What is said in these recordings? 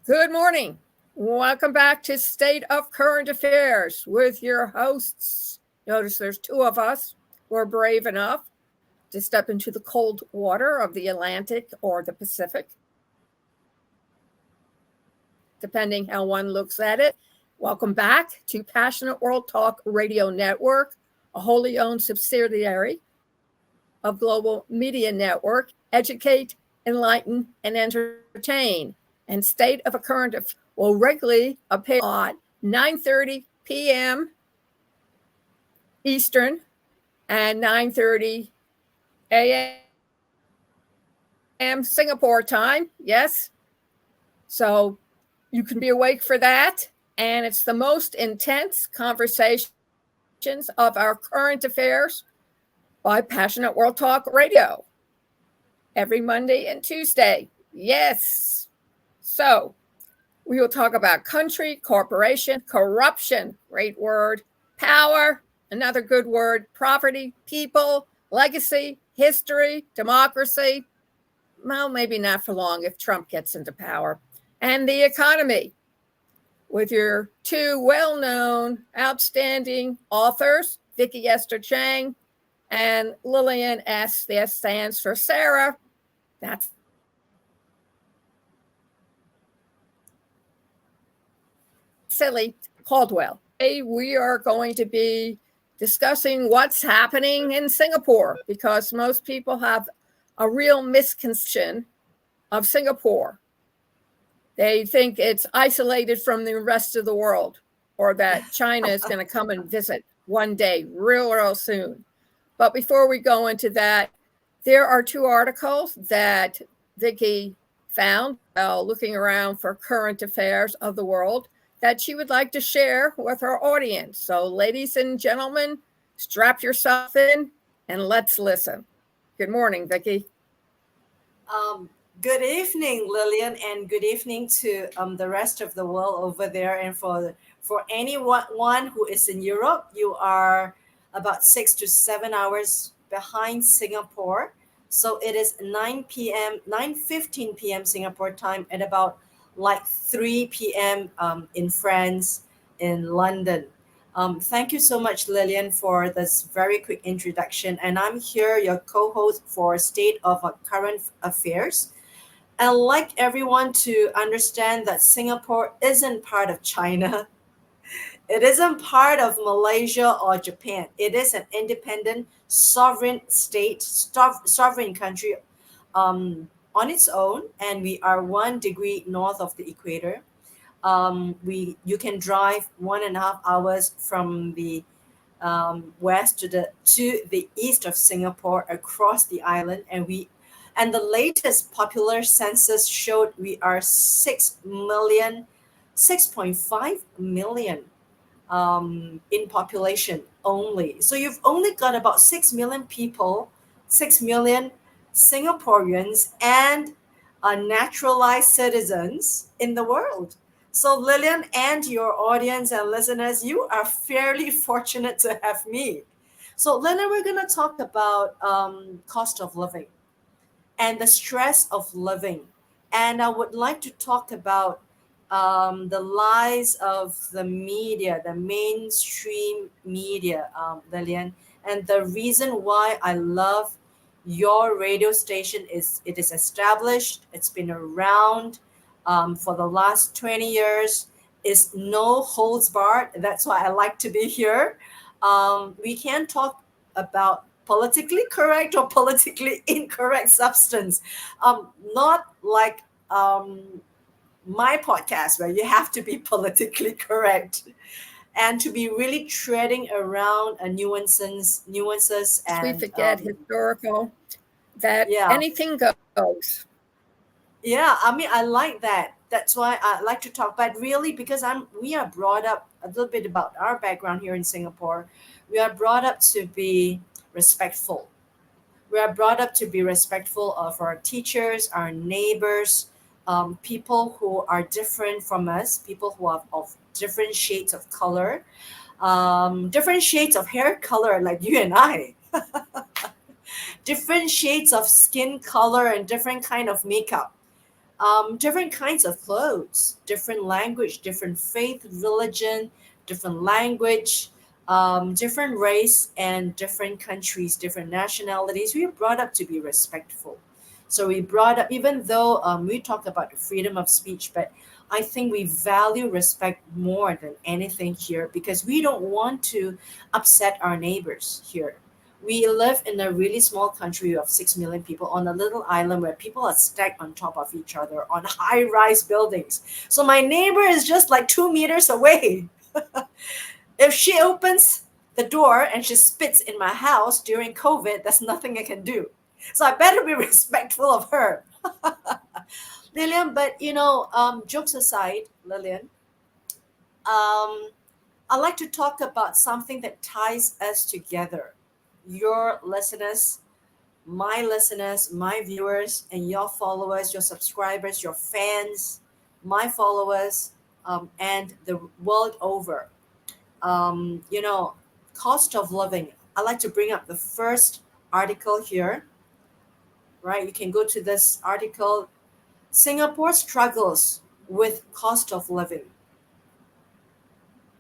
Good morning. Welcome back to State of Current Affairs with your hosts. Notice there's two of us who are brave enough to step into the cold water of the Atlantic or the Pacific, depending how one looks at it. Welcome back to Passionate World Talk Radio Network, a wholly owned subsidiary of Global Media Network. Educate, enlighten, and entertain. And State of a Current Affairs will regularly appear at 9:30 p.m. Eastern and 9:30 a.m. Singapore time. Yes. So you can be awake for that. And it's the most intense conversations of our current affairs by Passionate World Talk Radio every Monday and Tuesday. Yes. So we will talk about country, corporation, corruption, great word, power, another good word, property, people, legacy, history, democracy. Well, maybe not for long if Trump gets into power. And the economy with your two well-known, outstanding authors, Viki Esther Chang and Lillian S. The S stands for Sarah. That's silly, Cauldwell. Today we are going to be discussing what's happening in Singapore because most people have a real misconception of Singapore. They think it's isolated from the rest of the world or that China is going to come and visit one day, real soon. But before we go into that, there are two articles that Viki found while looking around for current affairs of the world that she would like to share with our audience. So, ladies and gentlemen, strap yourself in and let's listen. Good morning, Viki. Good evening, Lillian, and good evening to the rest of the world over there. And for anyone who is in Europe, you are about 6 to 7 hours behind Singapore. So it is 9:15 p.m. Singapore time, at about like 3 p.m. In France, in London. Thank you so much, Lillian, for this very quick introduction. And I'm here, your co-host for State of Current Affairs. I'd like everyone to understand that Singapore isn't part of China. It isn't part of Malaysia or Japan. It is an independent, sovereign state, sovereign country on its own, and we are 1 degree north of the equator. You can drive 1.5 hours from the west to the east of Singapore across the island, and the latest popular census showed we are 6.5 million in population only. So you've only got about 6 million people, 6 million Singaporeans, and naturalized citizens in the world. So, Lillian and your audience and listeners, you are fairly fortunate to have me. So, Lillian, we're going to talk about cost of living and the stress of living. And I would like to talk about the lies of the media, the mainstream media, Lillian. And the reason why I love your radio station is it is established, it's been around for the last 20 years, is no holds barred. That's why I like to be here. We can talk about politically correct or politically incorrect substance. Not like my podcast where you have to be politically correct and to be really treading around nuances Lest we and forget historical, that yeah. anything goes. Yeah, I mean, I like that. That's why I like to talk. But really, because we are brought up a little bit about our background here in Singapore. We are brought up to be respectful. We are brought up to be respectful of our teachers, our neighbors, people who are different from us, people who are of different shades of color, different shades of hair color, like you and I, different shades of skin color, and different kind of makeup. different kinds of clothes, different language, different faith, religion, different language, different race, and different countries, different nationalities. We are brought up to be respectful. So we brought up, even though we talk about freedom of speech, but I think we value respect more than anything here because we don't want to upset our neighbors here. We live in a really small country of 6 million people on a little island where people are stacked on top of each other on high rise buildings. So my neighbor is just like 2 meters away. If she opens the door and she spits in my house during COVID, there's nothing I can do. So I better be respectful of her. Lillian, but jokes aside, Lillian, um, I'd like to talk about something that ties us together. Your listeners, my viewers, and your followers, your subscribers, your fans, my followers, and the world over. You know, cost of living. I like to bring up the first article here, right? You can go to this article. Singapore struggles with cost of living.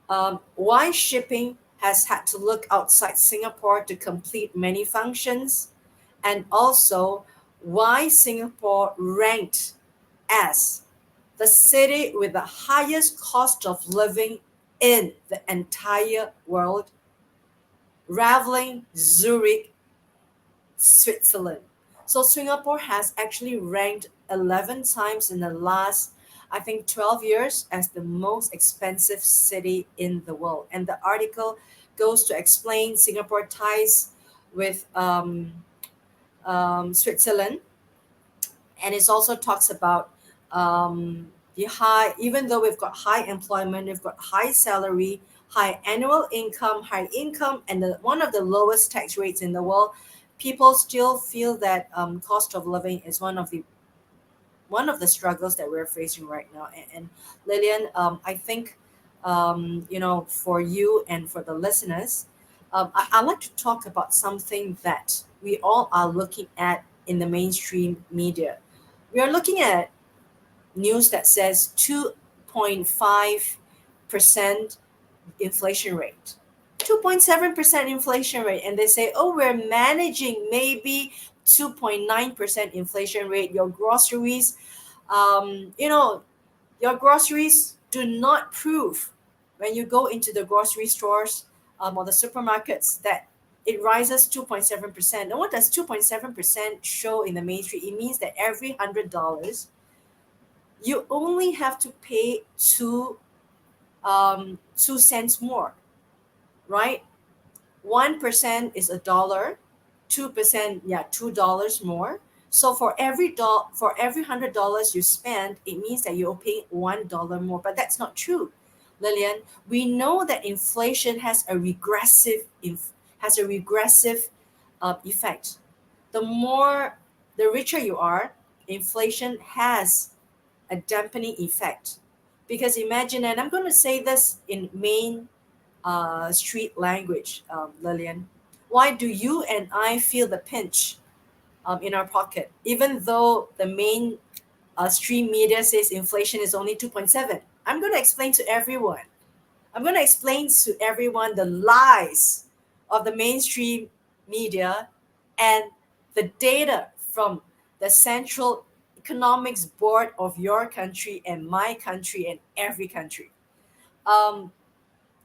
Why shipping has had to look outside Singapore to complete many functions, and also why Singapore ranked as the city with the highest cost of living in the entire world, rivaling Zurich, Switzerland. So Singapore has actually ranked 11 times in the last, I think, 12 years as the most expensive city in the world. And the article goes to explain Singapore ties with Switzerland, and it also talks about the high, even though we've got high employment, we've got high salary, high annual income, high income, and one of the lowest tax rates in the world, people still feel that cost of living is one of the struggles that we're facing right now. And Lillian, I think for you and for the listeners, I'd like to talk about something that we all are looking at in the mainstream media. We are looking at news that says 2.5% inflation rate. 2.7% inflation rate, and they say, oh, we're managing maybe 2.9% inflation rate. Your groceries do not prove when you go into the grocery stores or the supermarkets that it rises 2.7%. And what does 2.7% show in the mainstream? It means that every $100, you only have to pay 2 cents more, right? 1% is $1, 2%, yeah, $2 more. So for every $100 you spend, it means that you're paying $1 more. But that's not true, Lillian. We know that inflation has a regressive effect. The richer you are, inflation has a dampening effect. Because imagine, and I'm going to say this in main street language, Lillian. Why do you and I feel the pinch in our pocket, even though the main stream media says inflation is only 2.7? I'm going to explain to everyone. I'm going to explain to everyone the lies of the mainstream media and the data from the Central Economics Board of your country and my country and every country. Um,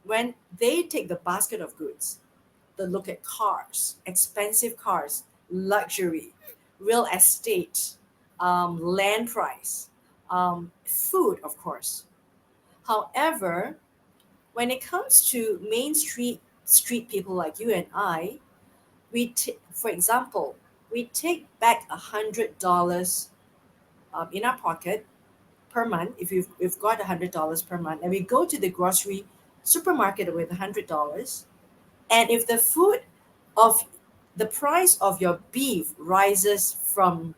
when they take the basket of goods, they look at cars, expensive cars, luxury, real estate, land price, food, of course. However, when it comes to main street people like you and I, for example, we take back $100 in our pocket per month if we've got $100 per month, and we go to the grocery supermarket with $100. And if of the price of your beef rises from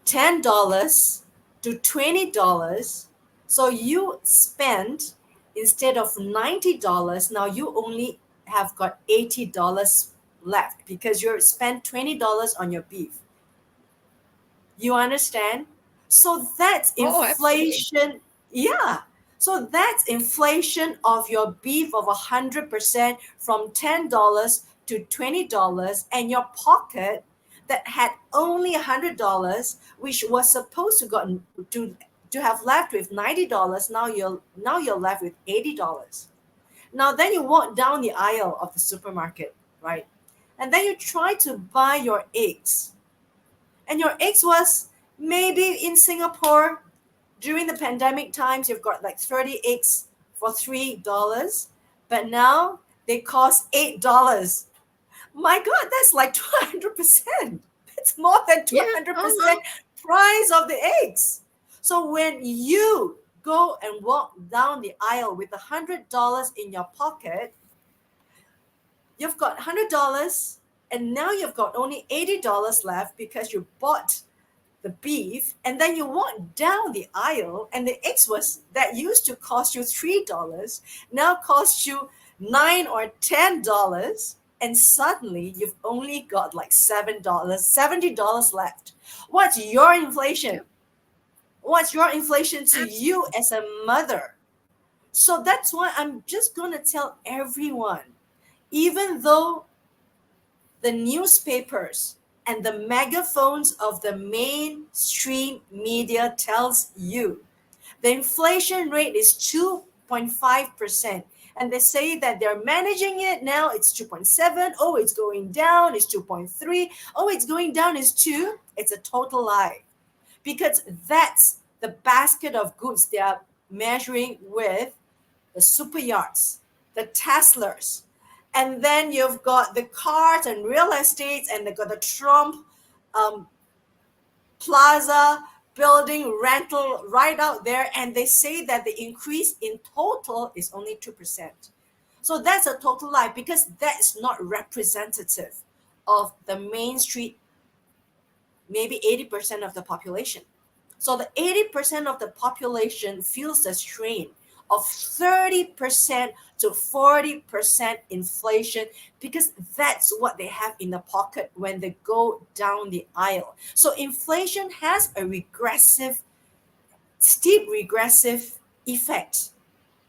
$10 to $20, so you spend, instead of $90, now you only have got $80 left because you spent $20 on your beef. You understand? So that's Oh, absolutely. inflation. Yeah. So that's inflation of your beef of 100% from $10 to $20, and your pocket that had only $100, which was supposed to to have left with $90. Now you're left with $80. Now then you walk down the aisle of the supermarket, right? And then you try to buy your eggs, and your eggs was maybe in Singapore during the pandemic times, you've got like 30 eggs for $3, but now they cost $8. My God, that's like 200%. That's more than Yeah. 200% price of the eggs. So when you go and walk down the aisle with $100 in your pocket, you've got $100, and now you've got only $80 left because you bought the beef, and then you walk down the aisle, and the eggs was that used to cost you $3 now cost you $9 or $10, and suddenly you've only got like $7, $70 left. What's your inflation? Yeah. What's your inflation to you Absolutely. as a mother? So that's why I'm just going to tell everyone, even though the newspapers and the megaphones of the mainstream media tells you the inflation rate is 2.5%, and they say that they're managing it now, it's 2.7. Oh, it's going down, it's 2.3. Oh, it's going down, it's 2. It's a total lie, because that's the basket of goods they are measuring with: the super yachts, the Teslas, and then you've got the cars and real estates, and they've got the Trump um, plaza building rental right out there, and they say that the increase in total is only 2%. So that's a total lie, because that's not representative of the main street, maybe 80% of the population. So the 80% of the population feels the strain of 30% to 40% inflation, because that's what they have in the pocket when they go down the aisle. So inflation has a steep regressive effect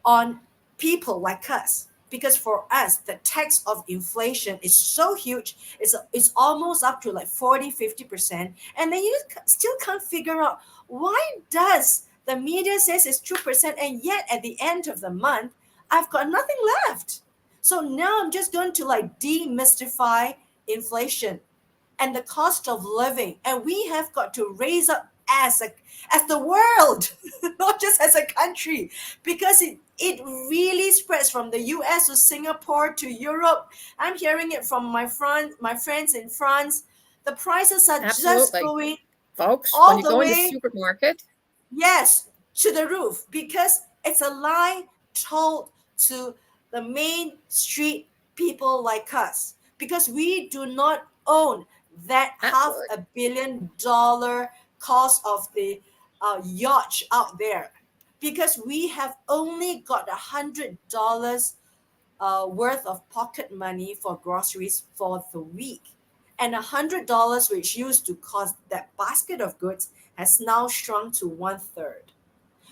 on people like us, because for us the tax of inflation is so huge, it's almost up to like 40-50%, and then you still can't figure out why does the media says it's 2%, and yet at the end of the month I've got nothing left. So now I'm just going to like demystify inflation and the cost of living, and we have got to raise up as the world, not just as a country, because it really spreads from the US to Singapore to Europe. I'm hearing it from my friends in France. The prices are just Absolutely. going Folks, when all you the go into the way, supermarket, yes, to the roof, because it's a lie told to the main street people like us, because we do not own that half absolutely. a billion dollar cost of the yacht out there, because we have only got $100 worth of pocket money for groceries for the week. And $100, which used to cost that basket of goods, has now shrunk to one third.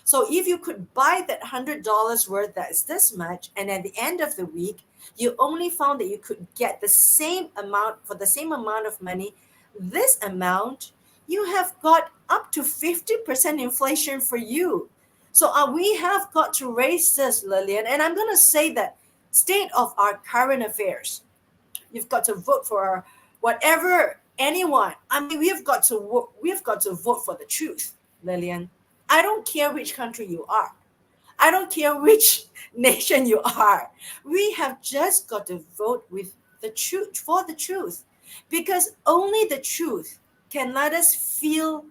So if you could buy that $100 worth that is this much, and at the end of the week, you only found that you could get the same amount for the same amount of money, this amount, you have got up to 50% inflation for you. So we have got to raise this, Lillian, and I'm going to say that state of our current affairs. You've got to vote for whatever anyone. I mean, we've got to vote for the truth, Lillian. I don't care which country you are. I don't care which nation you are. We have just got to vote with the truth, for the truth, because only the truth can let us feel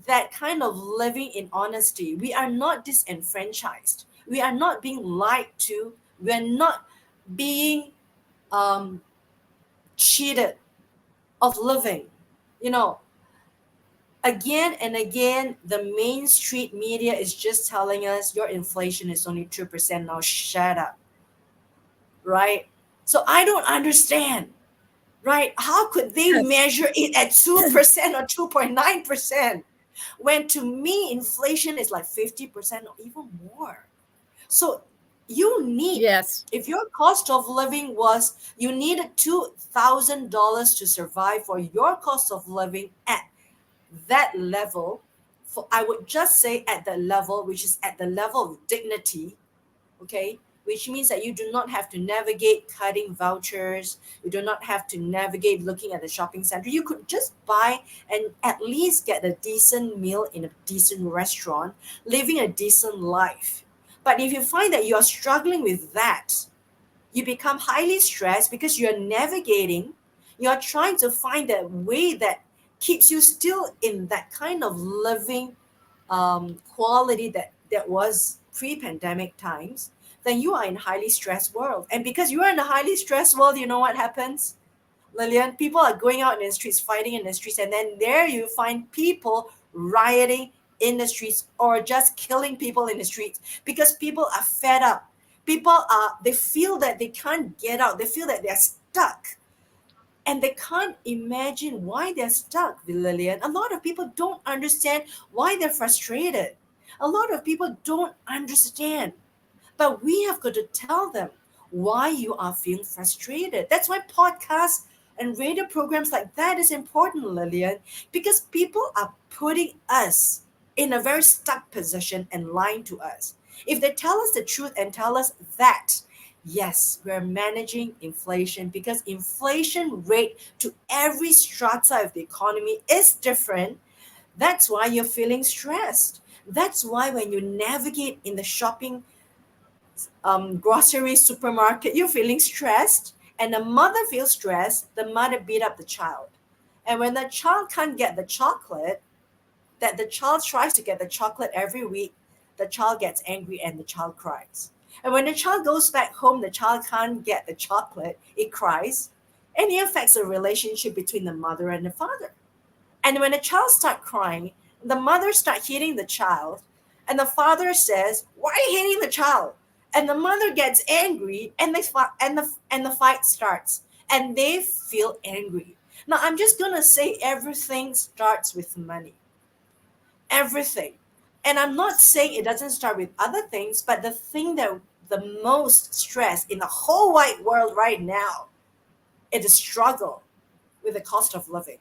that kind of living in honesty. We are not disenfranchised. We are not being lied to. We are not being um, cheated of living. You know, again and again, the main street media is just telling us your inflation is only 2%. Now shut up, right? So I don't understand, right? How could they Yes. measure it at 2% or 2.9%? When to me, inflation is like 50% or even more. So you need, Yes. if your cost of living was, you needed $2,000 to survive, for your cost of living at that level, for I would just say at that level, which is at the level of dignity, okay, which means that you do not have to navigate cutting vouchers, you do not have to navigate looking at the shopping center. You could just buy and at least get a decent meal in a decent restaurant, living a decent life. But if you find that you are struggling with that, you become highly stressed because you're navigating, you're trying to find that way that keeps you still in that kind of living quality that was pre-pandemic times, then you are in highly stressed world. And because you are in a highly stressed world, you know what happens, Lillian? People are going out in the streets, fighting in the streets, and then there you find people rioting in the streets or just killing people in the streets because people are fed up. People are, they feel that they can't get out. They feel that they're stuck and they can't imagine why they're stuck, Lillian. A lot of people don't understand why they're frustrated. A lot of people don't understand, but we have got to tell them why you are feeling frustrated. That's why podcasts and radio programs like that is important, Lillian, because people are putting us in a very stuck position and lying to us. If they tell us the truth and tell us that, yes, we're managing inflation, because inflation rate to every strata of the economy is different. That's why you're feeling stressed. That's why when you navigate in the shopping grocery supermarket, you're feeling stressed, and the mother feels stressed. The mother beat up the child, and when the child can't get the chocolate, that the child tries to get the chocolate every week, the child gets angry and the child cries. And when the child goes back home, the child can't get the chocolate, it cries, and it affects the relationship between the mother and the father. And when the child start crying, the mother start hitting the child, and the father says, "Why are you hitting the child?" And the mother gets angry, and the fight starts, and they feel angry. Now I'm just gonna say everything starts with money, everything. And I'm not saying it doesn't start with other things, but the thing that the most stress in the whole wide world right now is the struggle with the cost of living.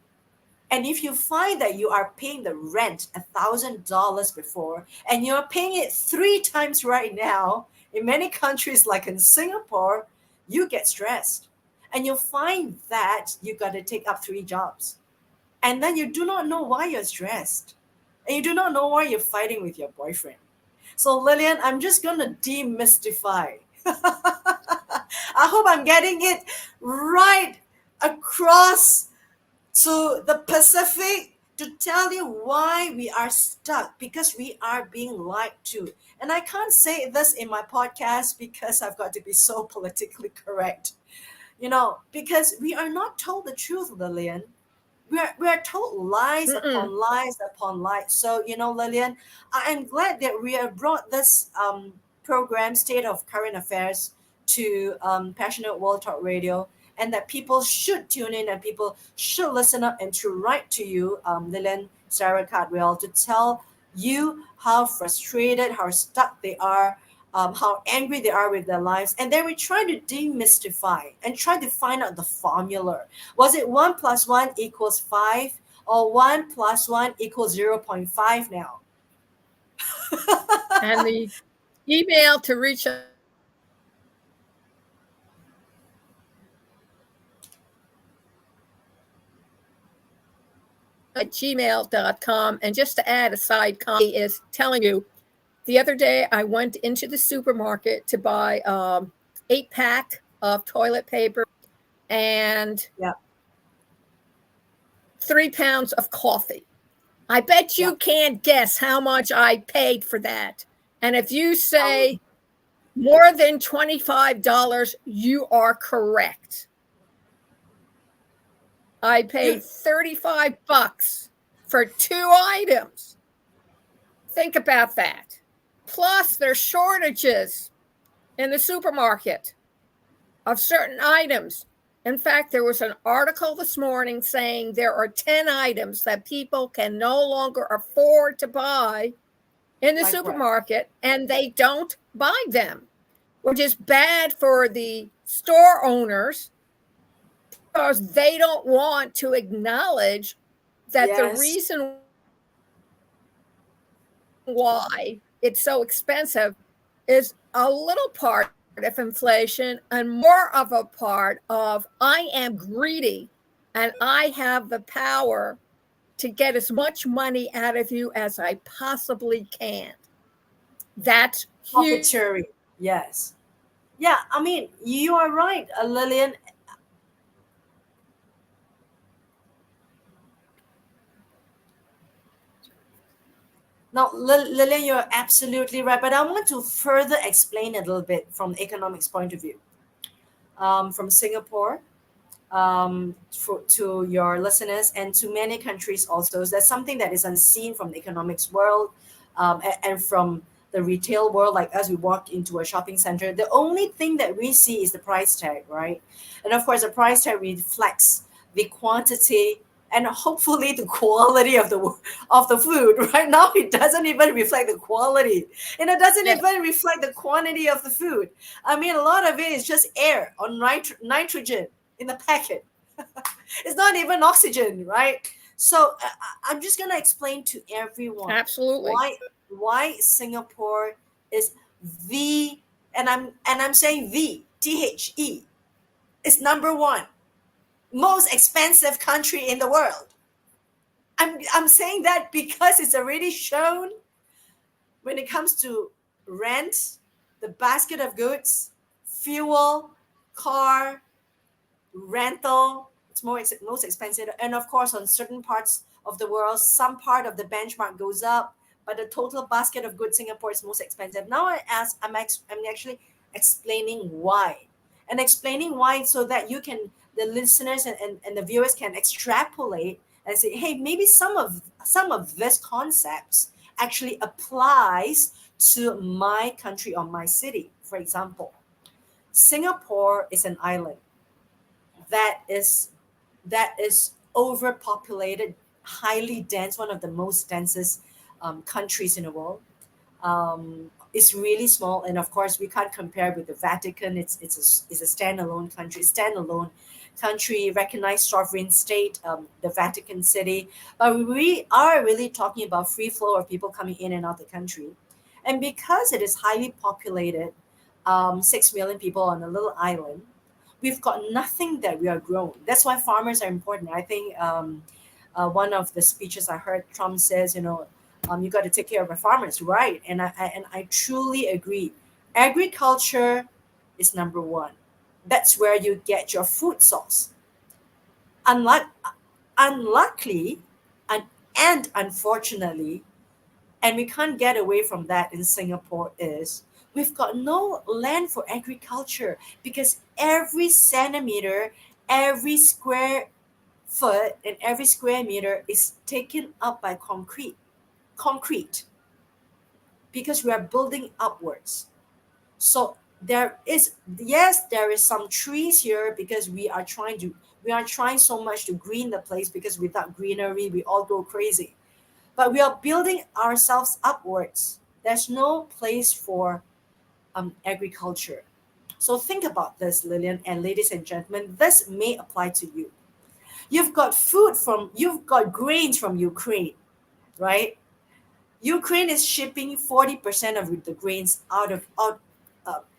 And if you find that you are paying the rent $1,000 before and you're paying it three times right now, in many countries like in Singapore, you get stressed. And you'll find that you got to take up three jobs. And then you do not know why you're stressed. And you do not know why you're fighting with your boyfriend. So, Lillian, I'm just going to demystify. I hope I'm getting it right across to the Pacific to tell you why we are stuck, because we are being lied to. And I can't say this in my podcast because I've got to be so politically correct, because we are not told the truth, Lillian. We are told lies Mm-mm. upon lies upon lies. So, Lillian, I am glad that we have brought this program, State of Current Affairs, to Passionate World Talk Radio, and that people should tune in and people should listen up and to write to you, Lillian Sarah Cardwell, to tell you how frustrated, how stuck they are, how angry they are with their lives. And then we try to demystify and try to find out the formula. Was it 1 plus 1 equals 5, or 1 plus 1 equals 0.5 now? And the email to reach us at gmail.com. And just to add a side comment is telling you, the other day I went into the supermarket to buy 8-pack of toilet paper and Yeah, 3 pounds of coffee. I bet yeah. you can't guess how much I paid for that. And if you Um, say more than $25, you are correct. I you paid 35 bucks for 2 items. Think about that. Plus, there's shortages in the supermarket of certain items. In fact, there was an article this morning saying there are 10 items that people can no longer afford to buy in the Like what? supermarket and they don't buy them, which is bad for the store owners because they don't want to acknowledge that the Yes. reason why it's so expensive is a little part of inflation and more of a part of I am greedy and I have the power to get as much money out of you as I possibly can. That's huge. Profiteering. Yes. Yeah, I mean, you are right, Lillian. Now, Lillian, you're absolutely right, but I want to further explain a little bit from the economics point of view. From Singapore, to your listeners and to many countries also, that's something that is unseen from the economics world, and from the retail world. Like as we walk into a shopping center, the only thing that we see is the price tag, right? And of course the price tag reflects the quantity and hopefully the quality of the food. Right now it doesn't even reflect the quality, and it doesn't Yeah, even reflect the quantity of the food. I mean, a lot of it is just air on nitrogen in the packet. It's not even oxygen, right? So I'm just gonna explain to everyone absolutely. why Singapore is the, and I'm saying the is number one most expensive country in the world. I'm saying that because it's already shown when it comes to rent, the basket of goods, fuel, car, rental, it's most expensive, and of course on certain parts of the world some part of the benchmark goes up, but the total basket of goods Singapore is most expensive. Now I'm actually explaining why, and explaining why so that you can, the listeners and the viewers can extrapolate and say, hey, maybe some of these concepts actually applies to my country or my city. For example, Singapore is an island that is overpopulated, highly dense, one of the most densest countries in the world. It's really small, and of course, we can't compare with the Vatican. It's a standalone country, recognized sovereign state, the Vatican City. But we are really talking about free flow of people coming in and out the country, and because it is highly populated, 6 million people on a little island, we've got nothing that we are grown. That's why farmers are important. I think one of the speeches I heard Trump says, you got to take care of the farmers, right? And I truly agree. Agriculture is number one. That's where you get your food source. Unlike, unluckily, and unfortunately, and we can't get away from that in Singapore, is we've got no land for agriculture because every centimeter, every square foot, and every square meter is taken up by concrete, because we are building upwards. So there is, yes, there is some trees here because we are trying so much to green the place, because without greenery we all go crazy, but we are building ourselves upwards. There's no place for agriculture. So think about this, Lillian, and ladies and gentlemen, this may apply to you. You've got grains from Ukraine, right? Ukraine is shipping 40% of the grains out.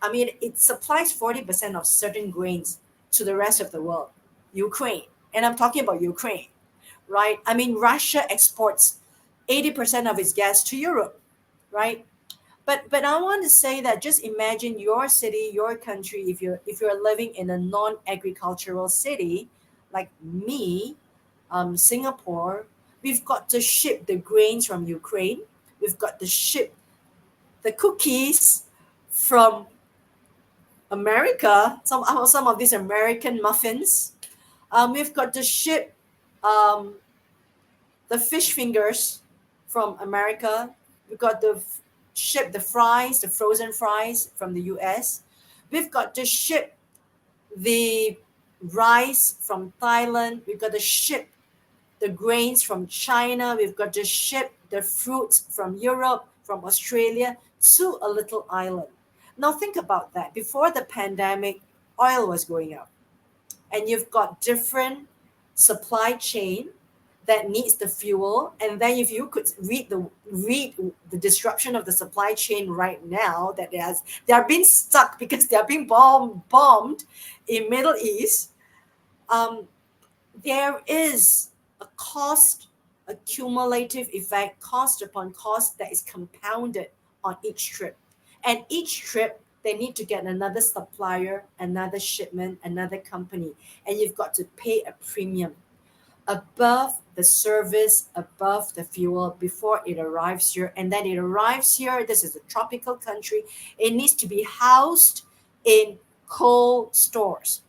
I mean, it supplies 40% of certain grains to the rest of the world. Ukraine, and I'm talking about Ukraine, right? I mean, Russia exports 80% of its gas to Europe, right? But I want to say that just imagine your city, your country, if you're living in a non-agricultural city like me, Singapore, we've got to ship the grains from Ukraine. We've got to ship the cookies from America. Some of these American muffins. We've got to ship um, the fish fingers from America. We've got to ship the fries, the frozen fries from the US. We've got to ship the rice from Thailand. We've got to ship the grains from China. We've got to ship the fruits from Europe, from Australia to a little island. Now think about that. Before the pandemic, oil was going up, and you've got different supply chain that needs the fuel. And then if you could read the disruption of the supply chain right now, that they are being stuck because they are being bombed in Middle East. Um, there is a cost, a cumulative effect, cost upon cost that is compounded on each trip. And each trip, they need to get another supplier, another shipment, another company. And you've got to pay a premium above the service, above the fuel before it arrives here. And then it arrives here. This is a tropical country. It needs to be housed in cold stores,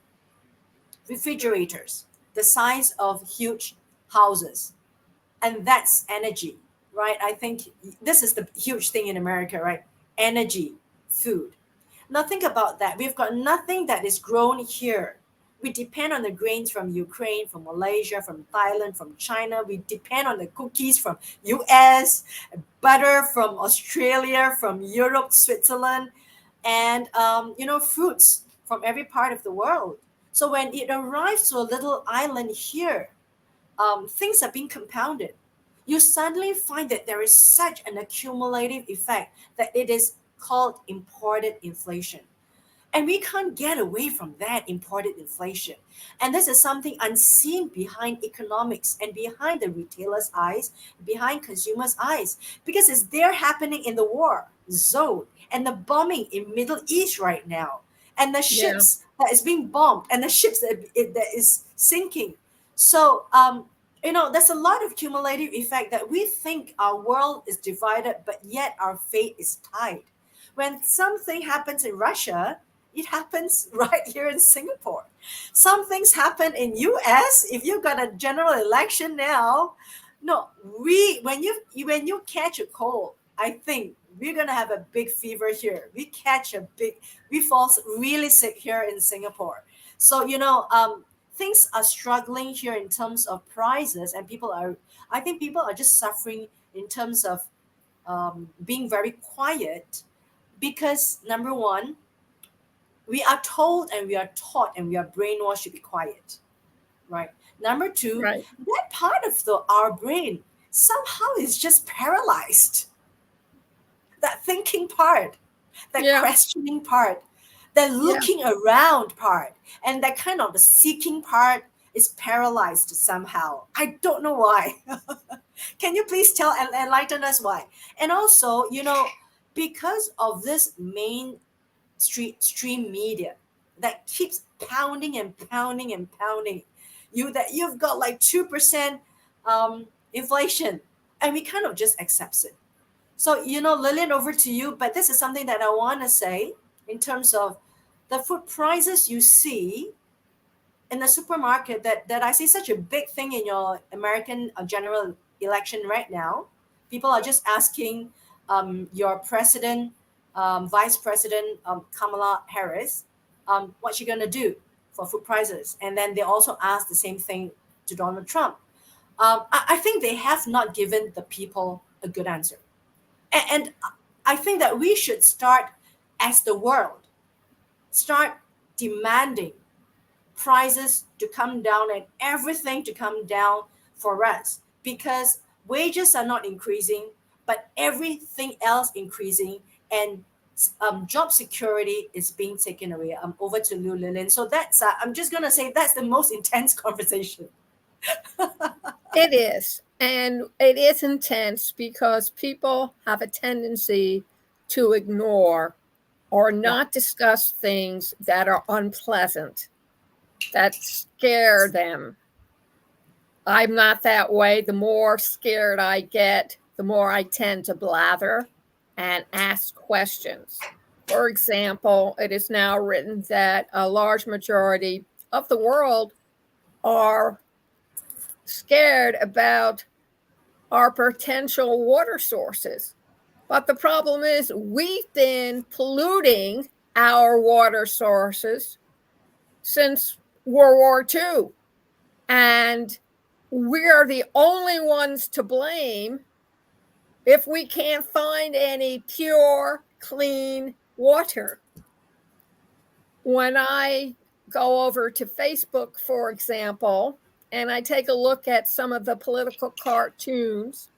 refrigerators, the size of huge houses. And that's energy, right? I think this is the huge thing in America, right? Energy, food. Now think about that. We've got nothing that is grown here. We depend on the grains from Ukraine, from Malaysia, from Thailand, from China. We depend on the cookies from US, butter from Australia, from Europe, Switzerland, and fruits from every part of the world. So when it arrives to a little island here, things are being compounded. You suddenly find that there is such an accumulative effect that it is called imported inflation. And we can't get away from that imported inflation. And this is something unseen behind economics and behind the retailer's eyes, behind consumers' eyes, because it's there happening in the war zone and the bombing in Middle East right now, and the Yeah. ships that is being bombed and the ships that is sinking. So, there's a lot of cumulative effect that we think our world is divided, but yet our fate is tied. When something happens in Russia, it happens right here in Singapore. Some things happen in US. If you've got a general election now, no, we when you catch a cold, I think we're gonna have a big fever here. We fall really sick here in Singapore. So things are struggling here in terms of prices, and I think people are just suffering in terms of being very quiet because number one, we are told and we are taught and we are brainwashed to be quiet, right? Number two, Right. that part of our brain somehow is just paralyzed. That thinking part, that Yeah. questioning part, that Yeah. looking around part, and that kind of the seeking part is paralyzed somehow. I don't know why. Can you please tell and enlighten us why? And also, because of this main stream media that keeps pounding and pounding and pounding you've got like 2% inflation, and we kind of just accepts it. So Lillian, over to you, but this is something that I want to say in terms of the food prices you see in the supermarket, that I see such a big thing in your American general election right now. People are just asking your president, Vice President Kamala Harris, what she gonna do for food prices, and then they also ask the same thing to Donald Trump. I think they have not given the people a good answer, and I think that we should start as the world start demanding prices to come down and everything to come down for us, because wages are not increasing but everything else increasing, and job security is being taken away. I'm over to you, Lillian. So that's I'm just gonna say that's the most intense conversation. It is. And it is intense because people have a tendency to ignore or Yeah. not discuss things that are unpleasant, that scare them. I'm not that way. The more scared I get, the more I tend to blather and ask questions. For example, it is now written that a large majority of the world are scared about our potential water sources. But the problem is, we've been polluting our water sources since World War II. And we're the only ones to blame if we can't find any pure, clean water. When I go over to Facebook, for example, and I take a look at some of the political cartoons,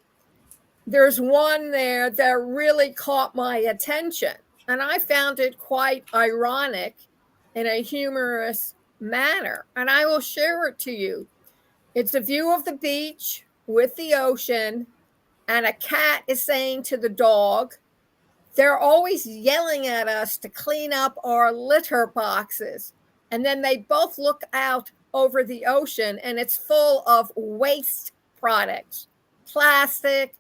there's one there that really caught my attention. And I found it quite ironic in a humorous manner. And I will share it to you. It's a view of the beach with the ocean, and a cat is saying to the dog, they're always yelling at us to clean up our litter boxes. And then they both look out over the ocean, and it's full of waste products, plastic,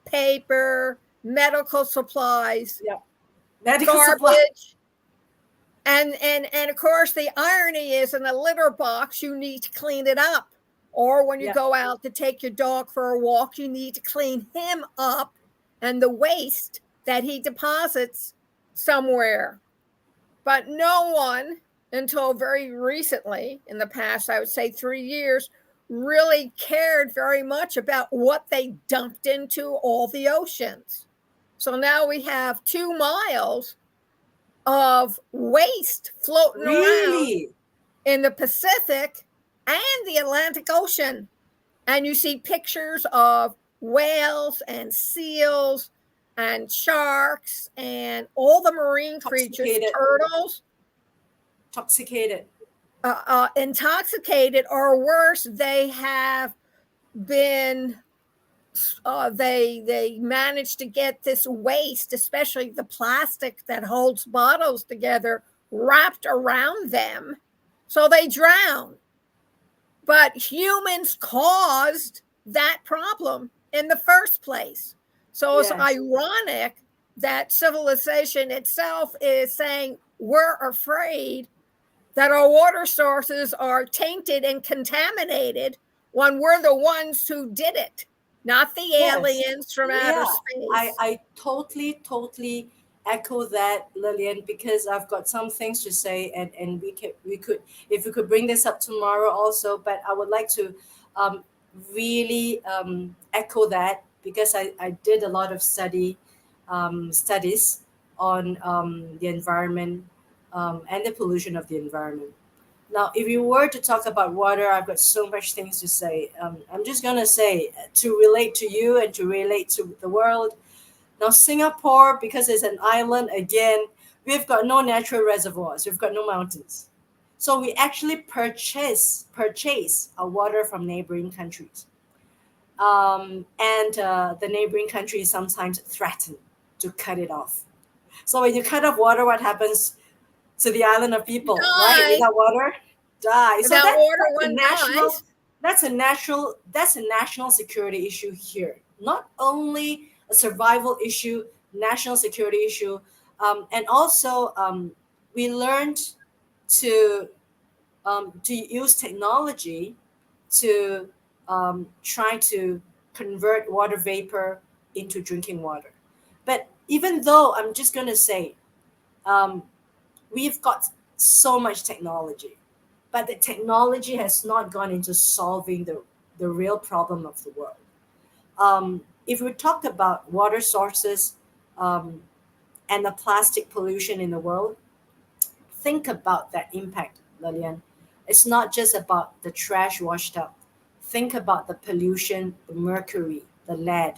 paper, medical supplies, Yeah. Medical supply. garbage. And of course, the irony is in a litter box, you need to clean it up. Or when you Yeah. go out to take your dog for a walk, you need to clean him up and the waste that he deposits somewhere. But no one, until very recently, in the past, I would say 3 years, really cared very much about what they dumped into all the oceans. So now we have 2 miles of waste floating around Really? in the Pacific and the Atlantic Ocean. And you see pictures of whales and seals and sharks and all the marine creatures, Intoxicated. turtles, Intoxicated. intoxicated, or worse, they have been. They managed to get this waste, especially the plastic that holds bottles together, wrapped around them, so they drown. But humans caused that problem in the first place. So it's Yes. ironic that civilization itself is saying we're afraid that our water sources are tainted and contaminated when we're the ones who did it, not the Yes. aliens from outer Yeah. I, space. I totally echo that, Lillian, because I've got some things to say, and we could, if we could bring this up tomorrow also, but I would like to um, really echo that, because I did a lot of studies on the environment, and the pollution of the environment. Now, if you were to talk about water, I've got so much things to say. I'm just gonna say, to relate to you and to relate to the world. Now, Singapore, because it's an island again, we've got no natural reservoirs. We've got no mountains, so we actually purchase our water from neighboring countries, and the neighboring countries sometimes threaten to cut it off. So when you cut off water, what happens to the island of people, right? Die Without water, die. So without water, that's a one national dies. that's a national security issue here. Not only a survival issue, national security issue, and also we learned to use technology to try to convert water vapor into drinking water. But even though, I'm just gonna say, um, we've got so much technology, but the technology has not gone into solving the real problem of the world. If we talk about water sources, um, and the plastic pollution in the world, think about that impact, Lillian. It's not just about the trash washed up. Think about the pollution, the mercury, the lead,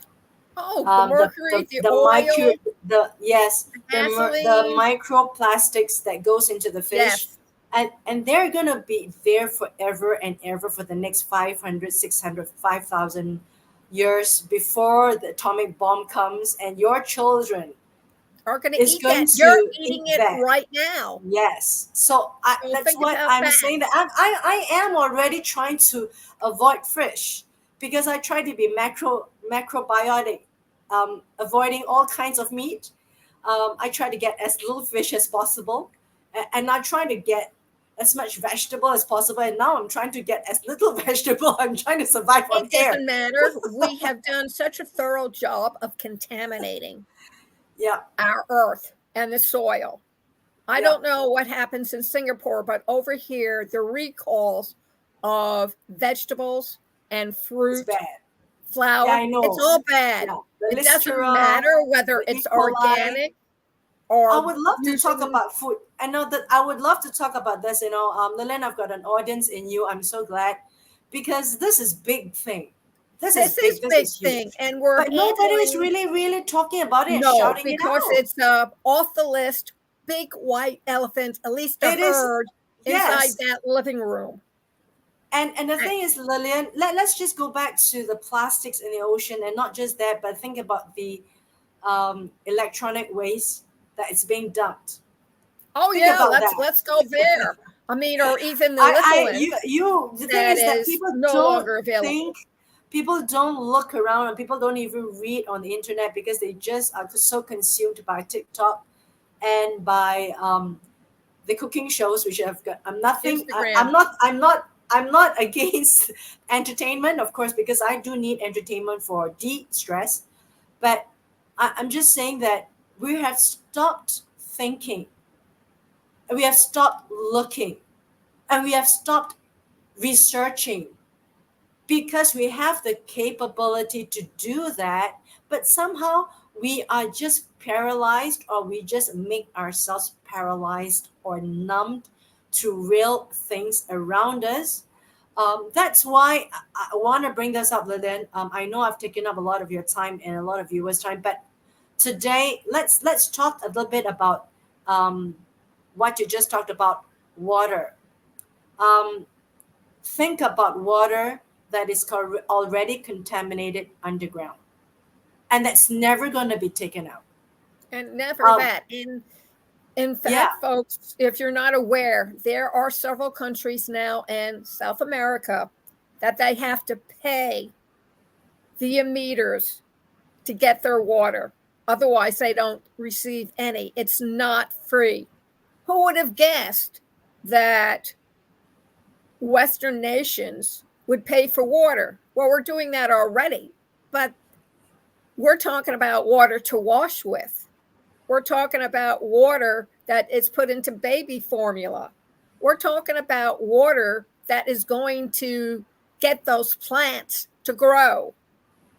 Oh, the mercury, the the micro oil, the yes the the gasoline. microplastics that goes into the fish, Yes. and they're gonna be there forever and ever for the next 500, 600, 5,000 years before the atomic bomb comes, and your children Are going to is eat that. going You're to eating eat it that. right now. Yes. So So that's think what about I'm that. saying, that I am already trying to avoid fish, because I try to be macrobiotic, avoiding all kinds of meat. I try to get as little fish as possible, and I try to get as much vegetable as possible. And now I'm trying to get as little vegetable. I'm trying to survive on It air. doesn't matter. We have done such a thorough job of contaminating Yeah. our earth and the soil. I Yeah, don't know what happens in Singapore, but over here, the recalls of vegetables and it's fruit, bad. Yeah, flour, I it's know. all bad. Yeah, the It doesn't Listeria, matter whether the E. it's coli. organic I or would love to talk using. about food. I know that I would love to talk about this. Lillian, I've got an audience in you. I'm so glad because this is big thing. This is This big. is This big is thing, huge. and we're But nobody is handling. really, really talking about it and No, shouting it because out. it's off the list, big white elephant, at least a It is, herd inside yes. that living room. And the And- thing is, Lillian, let's just go back to the plastics in the ocean, and not just that, but think about the electronic waste that is being dumped. oh Think yeah, about that. let's go there. I mean, or even the I litholant you the thing that is that is no longer available. people don't look around, and people don't even read on the internet because they just are so consumed by TikTok and by the cooking shows, which have got I'm nothing Instagram. I'm not against entertainment, of course, because I do need entertainment for de-stress, but I'm just saying that we have stopped thinking, we have stopped looking, and we have stopped researching because we have the capability to do that, but somehow we are just paralyzed, or we just make ourselves paralyzed or numbed to real things around us. That's why I want to bring this up, Lillian. I know I've taken up a lot of your time and a lot of viewers' time, but today let's talk a little bit about um, what you just talked about, water. Um, Think about water that is already contaminated underground, and that's never going to be taken out. And never Um, that. In yeah, fact, folks, if you're not aware, there are several countries now in South America that they have to pay the emitters to get their water. Otherwise, they don't receive any. It's not free. Who would have guessed that Western nations would pay for water? Well, we're doing that already, but we're talking about water to wash with. We're talking about water that is put into baby formula. We're talking about water that is going to get those plants to grow.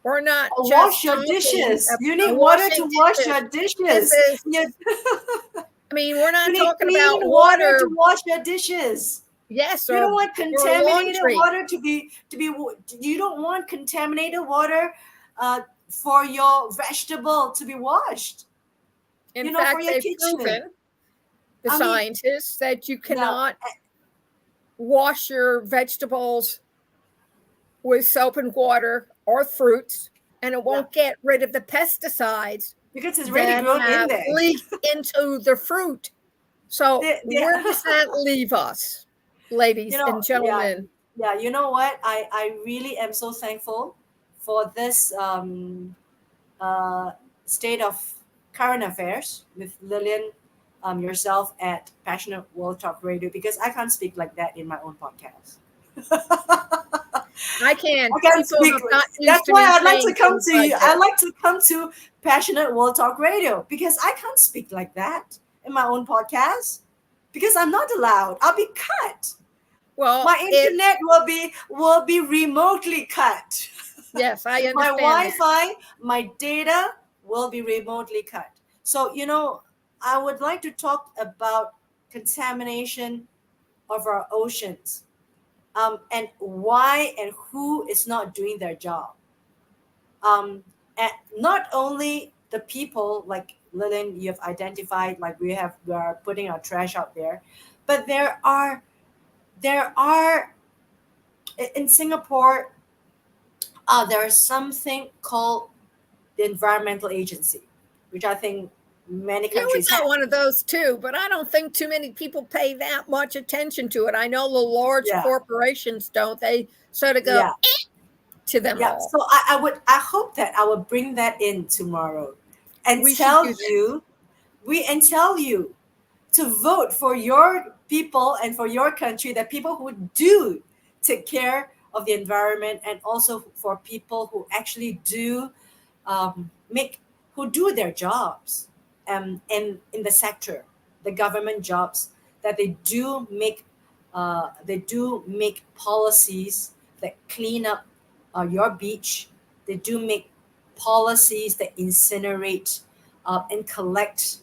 We're not wash just your talking dishes. You about need water to washing wash dishes. your This dishes. is, You, I mean, we're you not need talking clean about water to water, wash your dishes. yes, You don't or want contaminated laundry. water you don't want contaminated water uh, for your vegetable to be washed. In For fact, your they've kitchen. proven, the I mean, scientists, that you yeah. cannot wash your vegetables with soap and water or fruits, and it Yeah, won't get rid of the pesticides because it's already that grown in have there. leaked into the fruit. So, They where does that leave us, ladies and yeah, gentlemen? yeah. You know what? I really am so thankful for this uh, state of current affairs with Lillian, yourself at Passionate World Talk Radio, because I can't speak like that in my own podcast. I can. I can't People speak. have gotten That's used to why me I'd like to saying come things to like you. I this. like to come to Passionate World Talk Radio because I can't speak like that in my own podcast because I'm not allowed. I'll be cut. Well, My internet will be remotely cut. yes, I My understand that. Wi-Fi, my data will be remotely cut. So I would like to talk about contamination of our oceans, and why and who is not doing their job. And not only the people like Lillian, you have identified, like we are putting our trash out there, but there are in Singapore, there's something called the environmental agency, which I think many Yeah, we countries got have. one of those too, but I don't think too many people pay that much attention to it. I know the large Yeah, corporations don't. They sort of go yeah, to them yeah. all. So I hope that I will bring that in tomorrow, and We should do that. tell you to vote for your people and for your country, the people who do take care of the environment, and also for people who actually do make who do their jobs in the sector. the government jobs, that they do make policies that clean up your beach. They do make policies that incinerate and collect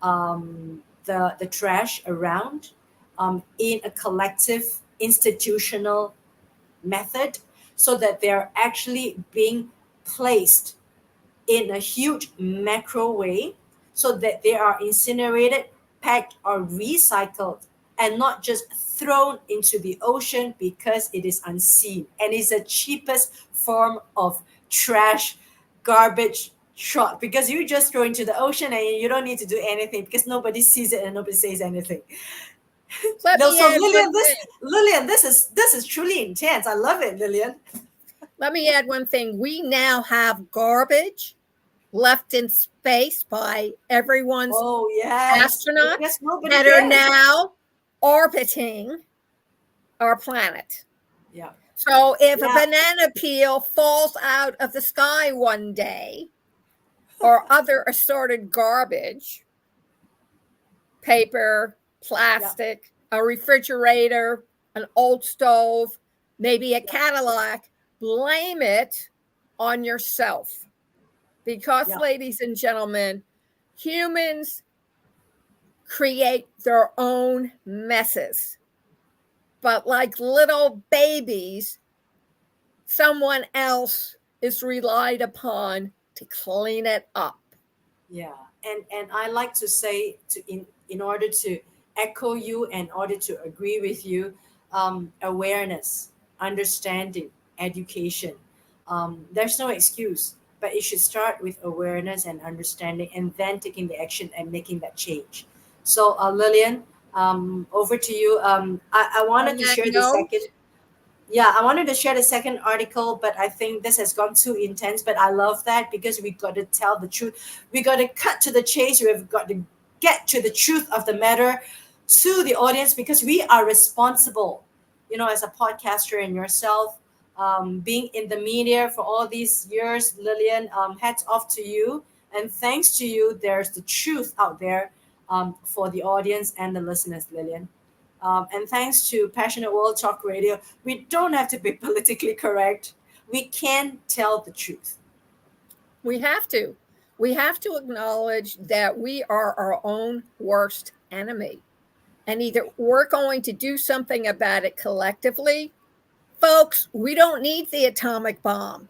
the trash around in a collective institutional method, so that they're actually being placed in a huge macro way, so that they are incinerated, packed, or recycled, and not just thrown into the ocean because it is unseen and is the cheapest form of trash, garbage truck, because you just throw into the ocean and you don't need to do anything because nobody sees it and nobody says anything. Let No, me so add one Lillian, thing. this is truly intense. I love it, Lillian. Let me add one thing. We now have garbage left in space by everyone's Oh yes, astronauts because nobody that are cares. now orbiting our planet. Yeah, So if a yeah, banana peel falls out of the sky one day, or other assorted garbage, paper, yeah, plastic, a refrigerator, an old stove, maybe a yeah, Cadillac, blame it on yourself. Because, yeah, ladies and gentlemen, humans create their own messes. But like little babies, someone else is relied upon to clean it up. yeah. And I like to say, to in order to echo you, and in order to agree with you, awareness, understanding, education. There's no excuse, but it should start with awareness and understanding, and then taking the action and making that change. So, Lillian, over to you. I On wanted to that share the note, second. Yeah, I wanted to share the second article, but I think this has gone too intense. But I love that because we got to tell the truth. We got to cut to the chase. We've got to get to the truth of the matter to the audience, because we are responsible, as a podcaster and yourself, being in the media for all these years, Lillian, hats off to you. And thanks to you, there's the truth out there for the audience and the listeners, Lillian. And thanks to Passionate World Talk Radio, we don't have to be politically correct. We can tell the truth. we have to. We have to acknowledge that we are our own worst enemy. And either we're going to do something about it collectively. Folks, we don't need the atomic bomb.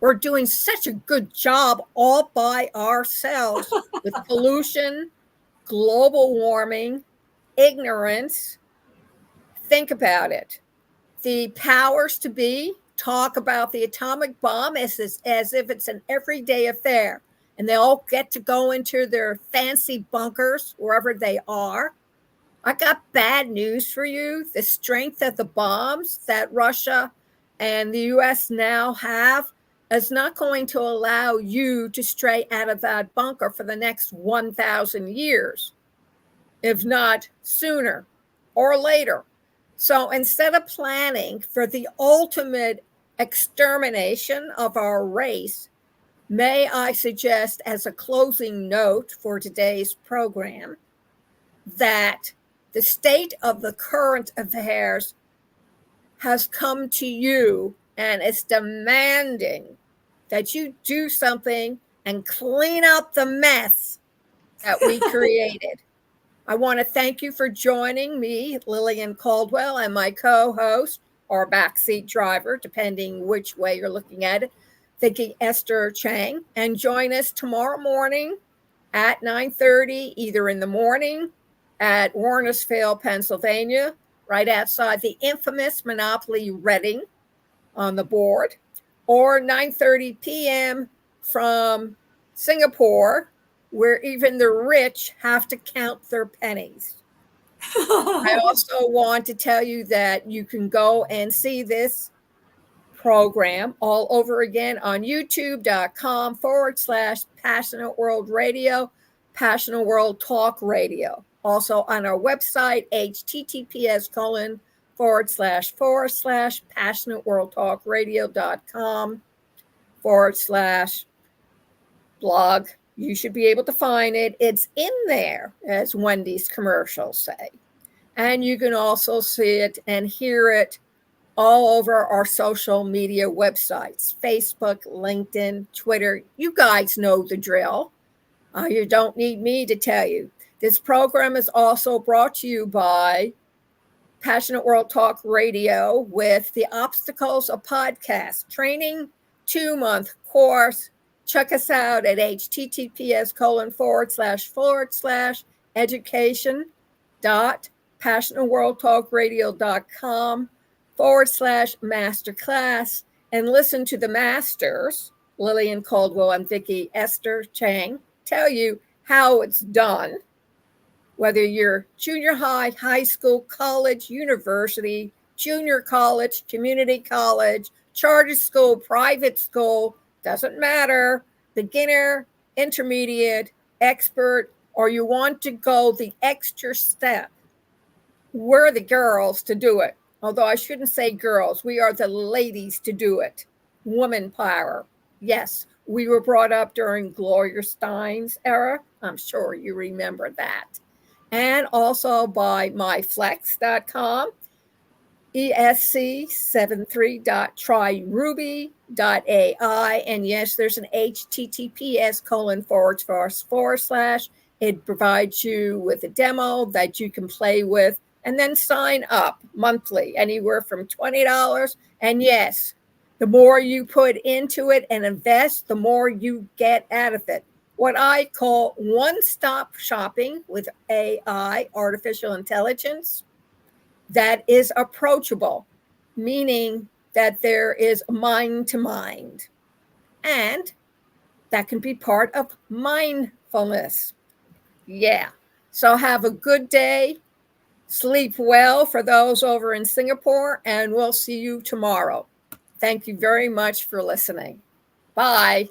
We're doing such a good job all by ourselves with pollution, global warming, ignorance. Think about it. The powers to be talk about the atomic bomb as if it's an everyday affair, and they all get to go into their fancy bunkers wherever they are. I got bad news for you. The strength of the bombs that Russia and the US now have is not going to allow you to stray out of that bunker for the next 1,000 years, if not sooner or later. So instead of planning for the ultimate extermination of our race, may I suggest, as a closing note for today's program, that the state of the current affairs has come to you and is demanding that you do something and clean up the mess that we created. I want to thank you for joining me, Lillian Cauldwell, and my co-host or backseat driver, depending which way you're looking at it, Viki Esther Chang, and join us tomorrow morning at 9:30, either in the morning at Warnersville, Pennsylvania, right outside the infamous Monopoly Reading on the board, or 9:30 p.m. from Singapore, where even the rich have to count their pennies. I also want to tell you that you can go and see this program all over again on youtube.com/Passionate World Radio, Passionate World Talk Radio. Also on our website, https:// passionateworldtalkradio.com /blog You should be able to find it. It's in there, as Wendy's commercials say. And you can also see it and hear it all over our social media websites, Facebook, LinkedIn, Twitter. You guys know the drill. You don't need me to tell you. This program is also brought to you by Passionate World Talk Radio with the Obstacles of Podcast Training 2-month course. Check us out at https://education.passionateworldtalkradio.com/masterclass and listen to the masters, Lillian Cauldwell and Viki Esther Chang, tell you how it's done. Whether you're junior high, high school, college, university, junior college, community college, charter school, private school, doesn't matter, beginner, intermediate, expert, or you want to go the extra step, we're the girls to do it. Although I shouldn't say girls, we are the ladies to do it. Woman power. Yes, we were brought up during Gloria Steinem's era. I'm sure you remember that. And also by myflex.com, esc73.tryruby.ai. And yes, there's an https://. It provides you with a demo that you can play with and then sign up monthly, anywhere from $20. And yes, the more you put into it and invest, the more you get out of it. What I call one-stop shopping with AI, artificial intelligence, that is approachable, meaning that there is mind to mind. And that can be part of mindfulness. Yeah. So have a good day. Sleep well for those over in Singapore, and we'll see you tomorrow. Thank you very much for listening. Bye.